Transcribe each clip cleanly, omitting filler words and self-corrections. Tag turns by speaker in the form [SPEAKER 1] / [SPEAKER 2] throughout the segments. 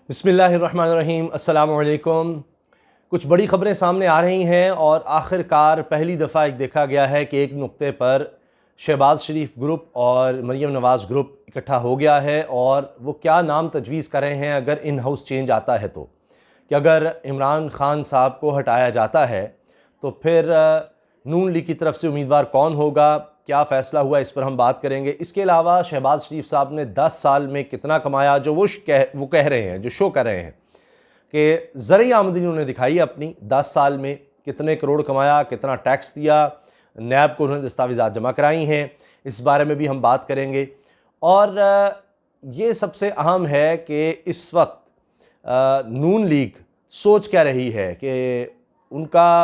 [SPEAKER 1] बिस्मिल्लाहिर्रहमानिर्रहीम, अस्सलामु अलैकुम। कुछ बड़ी ख़बरें सामने आ रही हैं और आखिरकार पहली दफ़ा एक देखा गया है कि एक नुक्ते पर शहबाज शरीफ ग्रुप और मरीम नवाज़ ग्रुप इकट्ठा हो गया है और वो क्या नाम तजवीज़ कर रहे हैं अगर इन हाउस चेंज आता है तो, कि अगर इमरान खान साहब को हटाया जाता है तो फिर नून लीग की तरफ से उम्मीदवार कौन होगा, क्या फ़ैसला हुआ, इस पर हम बात करेंगे। इसके अलावा शहबाज शरीफ साहब ने 10 साल में कितना कमाया, जो वो कह रहे हैं, जो शो कर रहे हैं कि ज़रिए आमदनी उन्होंने दिखाई अपनी 10 साल में कितने करोड़ कमाया, कितना टैक्स दिया, नैब को उन्होंने दस्तावेज़ात जमा कराई हैं, इस बारे में भी हम बात करेंगे। और ये सबसे अहम है कि इस वक्त नून लीग सोच क्या रही है कि उनका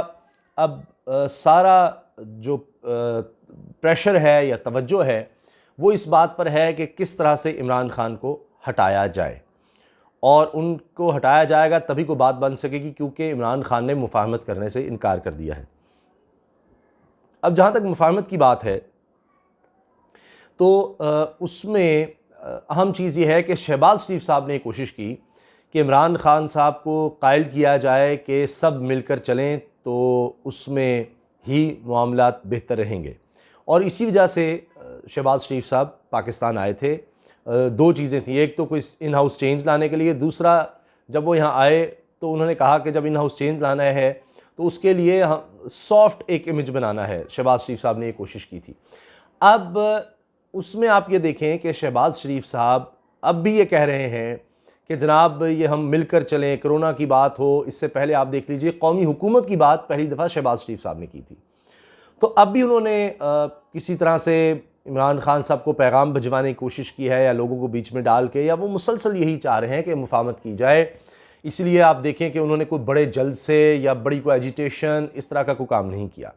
[SPEAKER 1] अब सारा जो प्रेशर है या तवज्जो है वो इस बात पर है कि किस तरह से इमरान खान को हटाया जाए, और उनको हटाया जाएगा तभी को बात बन सकेगी क्योंकि इमरान खान ने मुफाहमत करने से इनकार कर दिया है। अब जहाँ तक मुफाहमत की बात है तो उसमें अहम चीज़ ये है कि शहबाज शरीफ साहब ने कोशिश की कि इमरान खान साहब को कायल किया जाए कि सब मिलकर चलें तो उसमें ही मामलात बेहतर रहेंगे, और इसी वजह से शहबाज शरीफ साहब पाकिस्तान आए थे। दो चीज़ें थी, एक तो कोई इन हाउस चेंज लाने के लिए, दूसरा जब वो यहाँ आए तो उन्होंने कहा कि जब इन हाउस चेंज लाना है तो उसके लिए हम सॉफ्ट एक इमेज बनाना है। शहबाज शरीफ साहब ने ये कोशिश की थी। अब उसमें आप ये देखें कि शहबाज शरीफ साहब अब भी ये कह रहे हैं कि जनाब ये हम मिलकर चलें, कोरोना की बात हो, इससे पहले आप देख लीजिए कौमी हुकूमत की बात पहली दफ़ा शहबाज शरीफ साहब ने की थी। तो अब भी उन्होंने किसी तरह से इमरान खान साहब को पैगाम भिजवाने की कोशिश की है, या लोगों को बीच में डाल के, या वो मुसलसल यही चाह रहे हैं कि मुफाहमत की जाए। इसलिए आप देखें कि उन्होंने कोई बड़े जलसे या बड़ी कोई एजिटेशन इस तरह का कोई काम नहीं किया।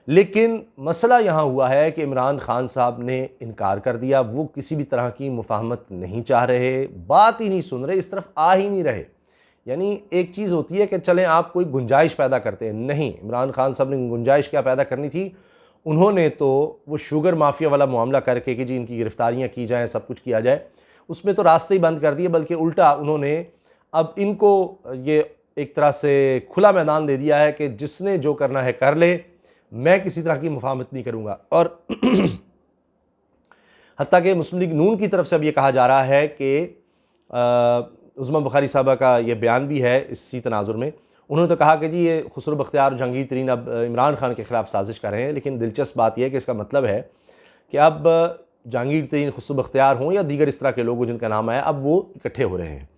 [SPEAKER 1] लेकिन मसला यहाँ हुआ है कि इमरान खान साहब ने इनकार कर दिया, वो किसी भी तरह की मुफाहमत नहीं चाह रहे, बात ही नहीं सुन रहे, इस तरफ आ ही नहीं रहे। यानी एक चीज़ होती है कि चलें आप कोई गुंजाइश पैदा करते हैं, नहीं, इमरान खान साहब ने गुंजाइश क्या पैदा करनी थी, उन्होंने तो वो शुगर माफिया वाला मामला करके कि जी इनकी गिरफ्तारियाँ की जाएँ, सब कुछ किया जाए, उसमें तो रास्ते ही बंद कर दिए, बल्कि उल्टा उन्होंने अब इनको ये एक तरह से खुला मैदान दे दिया है कि जिसने जो करना है कर ले, मैं किसी तरह की मुफाहमत नहीं करूँगा। और हत्ता कि मुस्लिम लीग नून की तरफ से अब ये कहा जा रहा है कि उस्मा बुखारी साहबा का ये बयान भी है इसी तनाजुर में। उन्होंने तो कहा कि जी ये खुसरो बख्तियार और जहांगीर तरीन अब इमरान खान के ख़िलाफ़ साजिश कर रहे हैं, लेकिन दिलचस्प बात यह है कि इसका मतलब है कि अब जहांगीर तरीन, खुसरो बख्तियार हों या दीगर इस तरह के लोग जिनका नाम आया, अब वो इकट्ठे हो रहे हैं।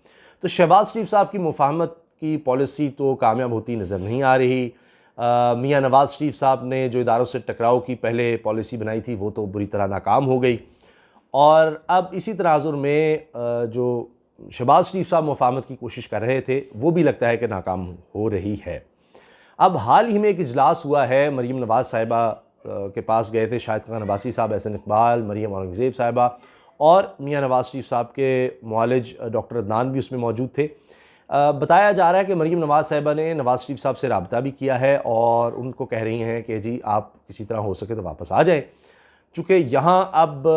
[SPEAKER 1] तो शहबाज शरीफ साहब की मुफाहमत की पॉलिसी तो कामयाब होती नज़र नहीं आ रही। मियाँ नवाज़ शरीफ साहब ने जो इदारों से टकराव की पहले पॉलिसी बनाई थी वो तो बुरी तरह नाकाम हो गई, और अब इसी तनाजुर में जो शहबाज शरीफ साहब मुफाहमत की कोशिश कर रहे थे वो भी लगता है कि नाकाम हो रही है। अब हाल ही में एक इजलास हुआ है, मरीम नवाज़ साहिबा के पास गए थे शाहिद खान अब्बासी साहब, एहसन इकबाल, मरीम औरंगज़ेब साहिबा और मियाँ नवाज़ शरीफ साहब के मुआलिज डॉक्टर अदनान भी उसमें मौजूद थे। बताया जा रहा है कि मरीम नवाज़ साहिबा ने नवाज़ शरीफ साहब से रब्ता भी किया है और उनको कह रही हैं कि जी आप किसी तरह हो सके तो वापस आ जाएँ, चूँकि यहाँ अब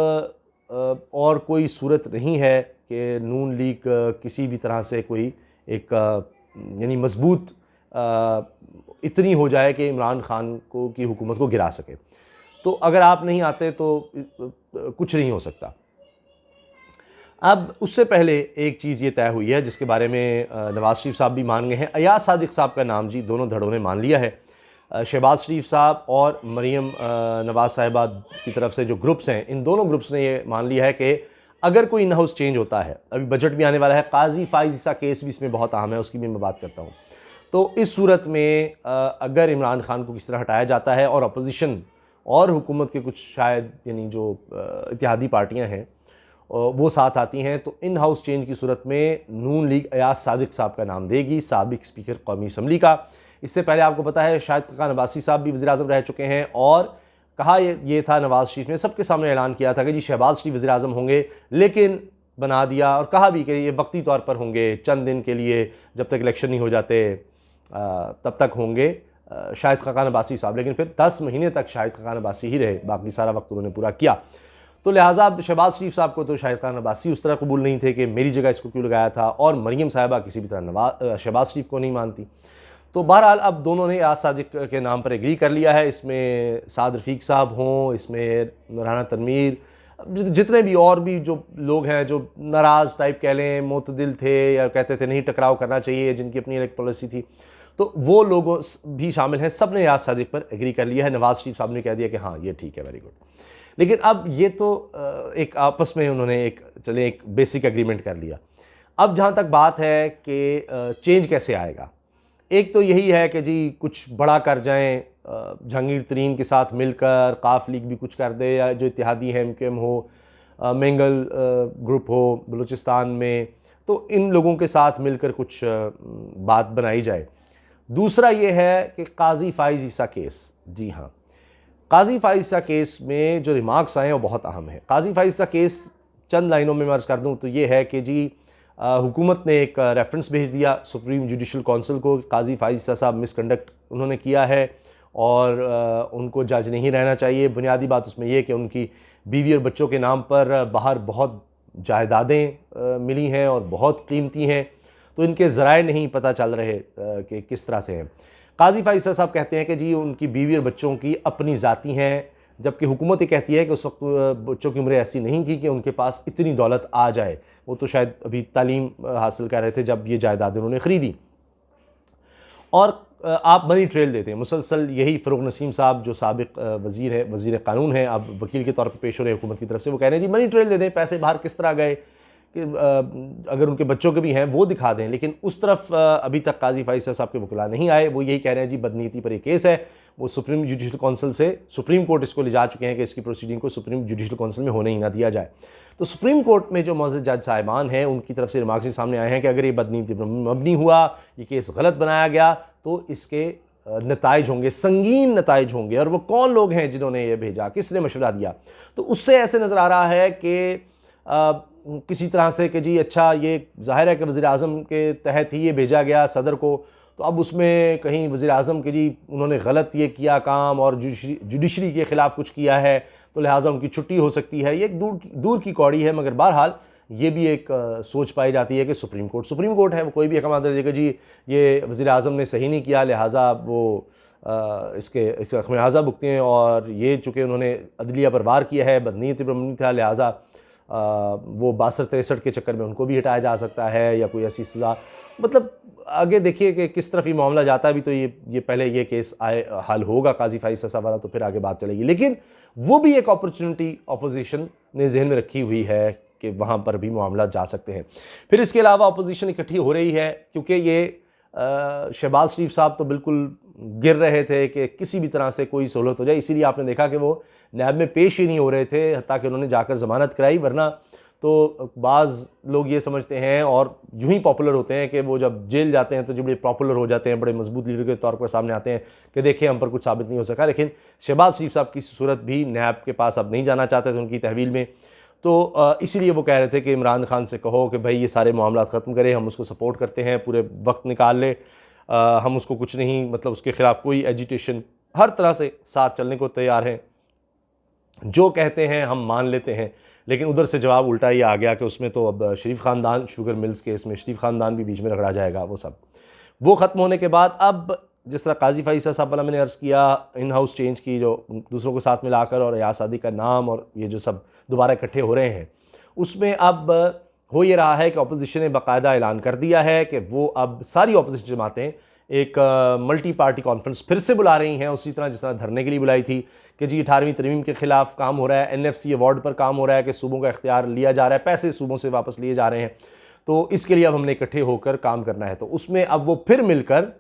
[SPEAKER 1] और कोई सूरत नहीं है कि नून लीग किसी भी तरह से कोई एक यानी मजबूत इतनी हो जाए कि इमरान खान को की हुकूमत को गिरा सके। तो अगर आप नहीं आते तो कुछ नहीं हो सकता। अब उससे पहले एक चीज़ ये तय हुई है जिसके बारे में नवाज़ शरीफ साहब भी मान गए हैं, अयाज सादिक साहब का नाम जी दोनों धड़ों ने मान लिया है। शहबाज शरीफ साहब और मरीम नवाज़ साहिबा की तरफ से जो ग्रुप्स हैं, इन दोनों ग्रुप्स ने ये मान लिया है कि अगर कोई इन हाउस चेंज होता है, अभी बजट भी आने वाला है, काजी फाइज ईसा केस भी इसमें बहुत अहम है, उसकी भी मैं बात करता हूँ। तो इस सूरत में अगर इमरान खान को किस तरह हटाया जाता है और अपोजिशन और हुकूमत के कुछ शायद यानी जो इत्तेहादी पार्टियाँ हैं वो साथ आती हैं, तो इन हाउस चेंज की सूरत में नून लीग अयाज सादिक साहब का नाम देगी, साबिक स्पीकर कौमी असम्बली का। इससे पहले आपको पता है शाहिद खान अब्बासी साहब भी वज़ीर-ए-आज़म रह चुके हैं, और कहा ये था, नवाज़ शरीफ ने सबके सामने ऐलान किया था कि जी शहबाज शरीफ वज़ीर-ए-आज़म होंगे, लेकिन बना दिया और कहा भी कि ये वक्ती तौर पर होंगे, चंद दिन के लिए, जब तक इलेक्शन नहीं हो जाते तब तक होंगे शाहिद खान अब्बासी साहब, लेकिन फिर 10 महीने तक शाहिद खान अब्बासी ही रहे, बाकी सारा वक्त उन्होंने पूरा किया। तो लिहाजा शहबाज शरीफ साहब को तो शाहिद खान अब्बासी उस तरह कबूल नहीं थे कि मेरी जगह इसको क्यों लगाया था, और मरीम साहिबा किसी भी तरह शहबाज शरीफ को नहीं मानती। तो बहरहाल अब दोनों ने याद सादिक के नाम पर एग्री कर लिया है। इसमें साद रफ़ीक साहब हों, इसमें राना तनवीर, जितने भी और भी जो लोग हैं जो नाराज़ टाइप कह लें, मोतदिल थे या कहते थे नहीं टकराव करना चाहिए, जिनकी अपनी एक पॉलिसी थी, तो वो लोग भी शामिल हैं। सब ने याद सादिक पर एग्री कर लिया है। नवाज़ शरीफ साहब ने कह दिया कि हाँ ये ठीक है, वेरी गुड। लेकिन अब ये तो एक आपस में उन्होंने एक बेसिक एग्रीमेंट कर लिया। अब जहाँ तक बात है कि चेंज कैसे आएगा, एक तो यही है कि जी कुछ बड़ा कर जाएं, जहांगीर तरीन के साथ मिलकर काफ लीग भी कुछ कर दे, या जो इत्तेहादी है MKM हो, मेंगल ग्रुप हो बलूचिस्तान में, तो इन लोगों के साथ मिलकर कुछ बात बनाई जाए। दूसरा ये है कि काजी फाइज़ ईसा केस, जी हाँ, काजी फाइज़ ईसा केस में जो रिमार्क्स आए हैं वो बहुत अहम है। काजी फाइज़ ईसा केस चंद लाइनों में मैं अर्ज़ कर दूँ तो ये है कि जी हुकूमत ने एक रेफरेंस भेज दिया सुप्रीम जुडिशल काउंसिल को, काजी फाइज़ ईसा साहब मिसकंडक्ट उन्होंने किया है और उनको जज नहीं रहना चाहिए। बुनियादी बात उसमें यह कि उनकी बीवी और बच्चों के नाम पर बाहर बहुत जायदादें मिली हैं और बहुत कीमती हैं, तो इनके ज़राए नहीं पता चल रहे कि किस तरह से हैं। काजी फाइज़ ईसा साहब कहते हैं कि जी उनकी बीवी और बच्चों की अपनी ज़ाती हैं, जबकि हुकूमत ये कहती है कि उस वक्त बच्चों की उम्रें ऐसी नहीं थी कि उनके पास इतनी दौलत आ जाए। वो तो शायद अभी तालीम हासिल कर रहे थे जब ये जायदादें उन्होंने ख़रीदी। और आप मनी ट्रेल देते हैं मुसलसल। यही फ़रूक नसीम साहब जो साबिक वज़ीर है, वज़ीर क़ानून है, अब वकील के तौर पर पेश हो रहे हैं हुकूमत की तरफ से, वो कह रहे हैं जी मनी ट्रेल दे दें, पैसे बाहर किस तरह गए, कि अगर उनके बच्चों के भी हैं वो दिखा दें। लेकिन उस तरफ अभी तक काजी फाइज़ साहब के वकील नहीं आए। वो यही कह रहे हैं जी बदनीति पर ये केस है, वो सुप्रीम जुडिशल काउंसिल से सुप्रीम कोर्ट इसको ले जा चुके हैं कि इसकी प्रोसीडिंग को सुप्रीम जुडिशल काउंसिल में होने ही ना दिया जाए। तो सुप्रीम कोर्ट में जो मौजूद जज साहिबान हैं उनकी तरफ से रिमार्क्स सामने आए हैं कि अगर ये बदनीति पर मबनी हुआ, ये केस गलत बनाया गया, तो इसके नताइज होंगे, संगीन नताइज होंगे। और वो कौन लोग हैं जिन्होंने ये भेजा, किसने मशवरा दिया, तो उससे ऐसे नज़र आ रहा है कि किसी तरह से कि जी अच्छा ये ज़ाहिर है कि वज़ीर आज़म के तहत ही ये भेजा गया सदर को, तो अब उसमें कहीं वज़ीर आज़म के जी उन्होंने गलत ये किया काम और जुडिशरी के ख़िलाफ़ कुछ किया है, तो लिहाजा उनकी छुट्टी हो सकती है। ये एक दूर की कौड़ी है, मगर बहरहाल ये भी एक सोच पाई जाती है कि सुप्रीम कोर्ट है, वो कोई भी अहकाम देगा जी ये वज़ीर आज़म ने सही नहीं किया, लिहाजा वो इसके ख़मियाज़ा भुगते हैं, और ये चूँकि उन्होंने अदलिया पर वार किया है, बदनीयती पर मबनी था, लिहाजा वो 62-63 के चक्कर में उनको भी हटाया जा सकता है या कोई ऐसी सज़ा। मतलब आगे देखिए कि किस तरफ ये मामला जाता है। अभी तो ये पहले ये केस हल होगा काजी फाइज़ साहब वाला, तो फिर आगे बात चलेगी। लेकिन वो भी एक अपॉर्चुनिटी अपोजिशन ने जहन में रखी हुई है कि वहाँ पर भी मामला जा सकते हैं। फिर इसके अलावा अपोजिशन इकट्ठी हो रही है, क्योंकि ये शहबाज शरीफ साहब तो बिल्कुल गिर रहे थे कि किसी भी तरह से कोई सहूलत हो जाए, इसीलिए आपने देखा कि वो नैब में पेश ही नहीं हो रहे थे, हत्ता कि उन्होंने जाकर ज़मानत कराई। वरना तो बाज़ लोग ये समझते हैं और यूं ही पॉपुलर होते हैं कि वो जब जेल जाते हैं तो जो बड़े पॉपुलर हो जाते हैं, बड़े मजबूत लीडर के तौर पर सामने आते हैं कि देखिए हम पर कुछ साबित नहीं हो सका। लेकिन शहबाज शरीफ साहब की सूरत भी नैब के पास अब नहीं जाना चाहते थे उनकी तहवील में, तो इसीलिए वो कह रहे थे कि इमरान खान से कहो कि भाई ये सारे मामला ख़त्म करें, हम उसको सपोर्ट करते हैं, पूरे वक्त निकाल ले, हम उसको कुछ नहीं, मतलब उसके ख़िलाफ़ कोई एजिटेशन, हर तरह से साथ चलने को तैयार हैं, जो कहते हैं हम मान लेते हैं। लेकिन उधर से जवाब उल्टा ही आ गया कि उसमें तो अब शरीफ ख़ानदान, शुगर मिल्स केस में शरीफ ख़ानदान भी बीच में रगड़ा जाएगा। वो ख़त्म होने के बाद अब जिस तरह काजी फाइज़ साहब वाला मैंने अर्ज़ किया, इन हाउस चेंज की जो दूसरों के साथ मिलाकर, और याद सादिक का नाम और ये जो सब दोबारा इकट्ठे हो रहे हैं, उसमें अब हो ये रहा है कि अपोजिशन ने बाकायदा ऐलान कर दिया है कि वो अब सारी अपोजिशन जमातें एक मल्टी पार्टी कॉन्फ्रेंस फिर से बुला रही हैं, उसी तरह जिस तरह धरने के लिए बुलाई थी कि जी 18वीं तरमीम के ख़िलाफ़ काम हो रहा है, NFC अवार्ड पर काम हो रहा है कि सूबों का इख्तियार लिया जा रहा है, पैसे सूबों से वापस लिए जा रहे हैं, तो इसके लिए अब हमने इकट्ठे होकर काम करना है। तो उसमें अब वो फिर मिलकर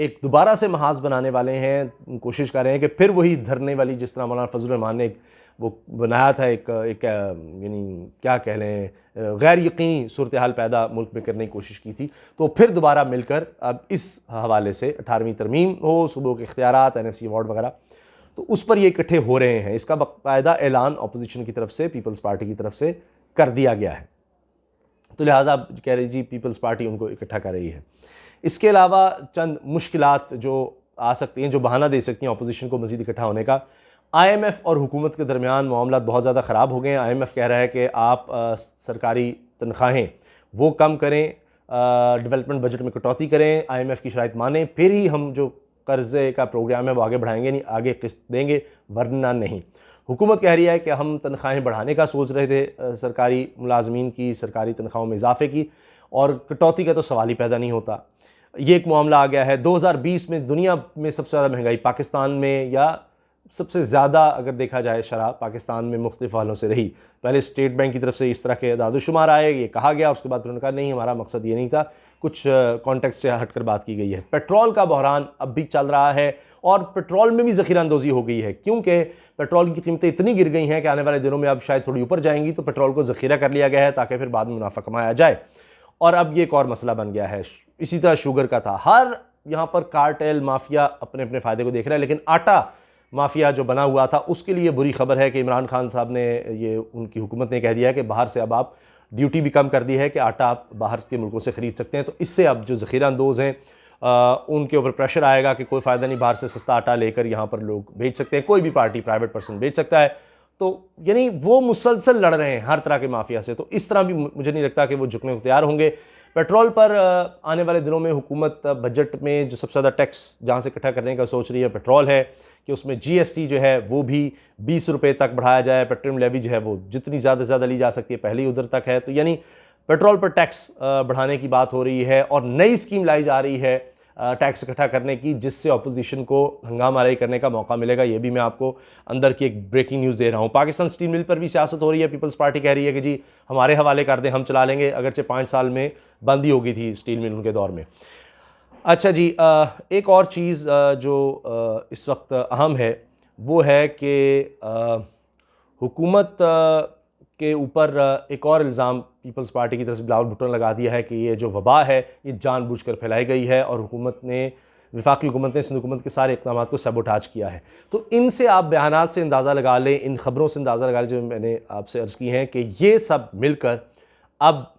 [SPEAKER 1] एक दोबारा से महाज बनाने वाले हैं, कोशिश कर रहे हैं कि फिर वही धरने वाली, जिस तरह मौलाना फजल रहमान ने वो बनाया था एक यानी क्या कह लें गैर यकीनी सूरत हाल पैदा मुल्क में करने की कोशिश की थी, तो फिर दोबारा मिलकर अब इस हवाले से 18वीं तरमीम हो, सूबों के इख्तियारात, NFC अवार्ड वगैरह, तो उस पर ये इकट्ठे हो रहे हैं। इसका बाकायदा ऐलान अपोजिशन की तरफ से, पीपल्स पार्टी की तरफ से कर दिया गया है। तो लिहाजा कह रही जी पीपल्स पार्टी उनको इकट्ठा कर रही है। इसके अलावा चंद मुश्किलात जो आ सकती हैं, जो बहाना दे सकती हैं अपोजिशन को मज़ीद इकट्ठा होने का, IMF और हुकूमत के दरमियान मामला बहुत ज़्यादा ख़राब हो गए हैं। IMF कह रहा है कि आप सरकारी तनख्वाहें वो कम करें, डेवलपमेंट बजट में कटौती करें, IMF की शराइत मानें, फिर ही हम जो कर्ज़े का प्रोग्राम है वो आगे बढ़ाएंगे, नहीं आगे किस्त देंगे, वरना नहीं। हुकूमत कह रही है कि हम तनख्वाहें बढ़ाने का सोच रहे थे, सरकारी मुलाजमीन की, सरकारी तनख्वाहों में इजाफे की, और कटौती का तो सवाल ही पैदा नहीं होता। ये एक मामला आ गया है। 2020 में दुनिया में सबसे ज़्यादा महंगाई पाकिस्तान में, या सबसे ज़्यादा अगर देखा जाए शराब पाकिस्तान में मुख्तलिफ हालों से रही। पहले स्टेट बैंक की तरफ से इस तरह के दादोशुमार आए, ये कहा गया, उसके बाद उन्होंने कहा नहीं हमारा मकसद ये नहीं था, कुछ कॉन्टेक्स्ट से हटकर बात की गई है। पेट्रोल का बहरान अब भी चल रहा है और पेट्रोल में भी ज़ख़ीरा अंदोज़ी हो गई है, क्योंकि पेट्रोल की कीमतें इतनी गिर गई हैं कि आने वाले दिनों में अब शायद थोड़ी ऊपर जाएंगी, तो पेट्रोल को ज़ख़ीरा कर लिया गया है ताकि फिर बाद में मुनाफा कमाया जाए। और अब ये एक और मसला बन गया है। इसी तरह शुगर का था, हर यहाँ पर कार्टेल माफिया अपने अपने फ़ायदे को देख रहा है, लेकिन आटा माफिया जो बना हुआ था उसके लिए बुरी खबर है कि इमरान खान साहब ने, ये उनकी हुकूमत ने कह दिया है कि बाहर से अब आप ड्यूटी भी कम कर दी है कि आटा आप बाहर के मुल्कों से ख़रीद सकते हैं। तो इससे अब जो ज़ख़ीरा अंदोज़ हैं उनके ऊपर प्रेशर आएगा कि कोई फ़ायदा नहीं, बाहर से सस्ता आटा लेकर यहाँ पर लोग बेच सकते हैं, कोई भी पार्टी प्राइवेट पर्सन बेच सकता है। तो यानी वो मुसलसल लड़ रहे हैं हर तरह के माफिया से, तो इस तरह भी मुझे नहीं लगता कि वो झुकने को तैयार होंगे। पेट्रोल पर आने वाले दिनों में हुकूमत बजट में जो सबसे ज़्यादा टैक्स जहाँ से इकट्ठा करने का सोच रही है पेट्रोल है, कि उसमें GST जो है वो भी 20 रुपये तक बढ़ाया जाए। पेट्रोलियम लेवी जो है वो जितनी ज़्यादा से ज़्यादा ली जा सकती है पहले ही उधर तक है। तो यानी पेट्रोल पर टैक्स बढ़ाने की बात हो रही है, और नई स्कीम लाई जा रही है टैक्स इकट्ठा करने की, जिससे अपोजिशन को हंगामाराई करने का मौका मिलेगा। ये भी मैं आपको अंदर की एक ब्रेकिंग न्यूज़ दे रहा हूँ। पाकिस्तान स्टील मिल पर भी सियासत हो रही है। पीपल्स पार्टी कह रही है कि जी हमारे हवाले कर दें, हम चला लेंगे, अगरचे 5 साल में बंद ही हो गई थी स्टील मिल उनके दौर में। अच्छा जी, एक और चीज़ जो इस वक्त अहम है वो है कि हुकूमत के ऊपर एक और इल्ज़ाम पीपल्स पार्टी की तरफ से बिलावल भुट्टो ने लगा दिया है कि ये जो वबा है ये जानबूझकर फैलाई गई है, और हुकूमत ने, वफाकी हुकूमत ने सिंध हुकूमत के सारे इक़दाम को सबोटाज किया है। तो इनसे आप बयानात से अंदाज़ा लगा लें, इन ख़बरों से अंदाज़ा लगा लें जो मैंने आपसे अर्ज़ की हैं, कि ये सब मिलकर अब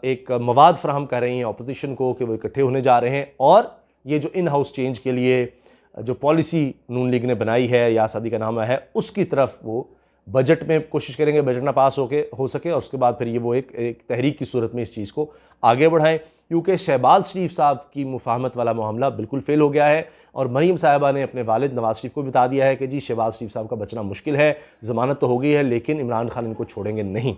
[SPEAKER 1] एक मवाद फ़राहम कर रही हैं अपोजिशन को कि वो इकट्ठे होने जा रहे हैं, और ये जो इन हाउस चेंज के लिए जो पॉलिसी नून लीग ने बनाई है या सादी का नामा है, उसकी तरफ वो बजट में कोशिश करेंगे बजट ना पास हो सके, और उसके बाद फिर ये वो एक तहरीक की सूरत में इस चीज़ को आगे बढ़ाएं। क्योंकि शहबाज शरीफ साहब की मुफाहमत वाला मामला बिल्कुल फेल हो गया है, और मरीम साहिबा ने अपने वालिद नवाज शरीफ को बता दिया है कि जी शहबाज शरीफ साहब का बचना मुश्किल है, ज़मानत तो हो गई है लेकिन इमरान खान इनको छोड़ेंगे नहीं।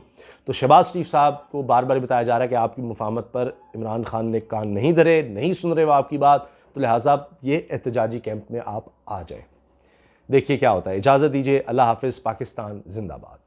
[SPEAKER 1] तो शहबाज शरीफ साहब को बार बार बताया जा रहा है कि आपकी मुफाहमत पर इमरान खान ने कान नहीं धरे, नहीं सुन रहे वो आपकी बात, तो लिहाजा ये एहतजाजी कैंप में आप आ जाए। देखिए क्या होता है। इजाज़त दीजिए, अल्लाह हाफ़िज़। पाकिस्तान जिंदाबाद।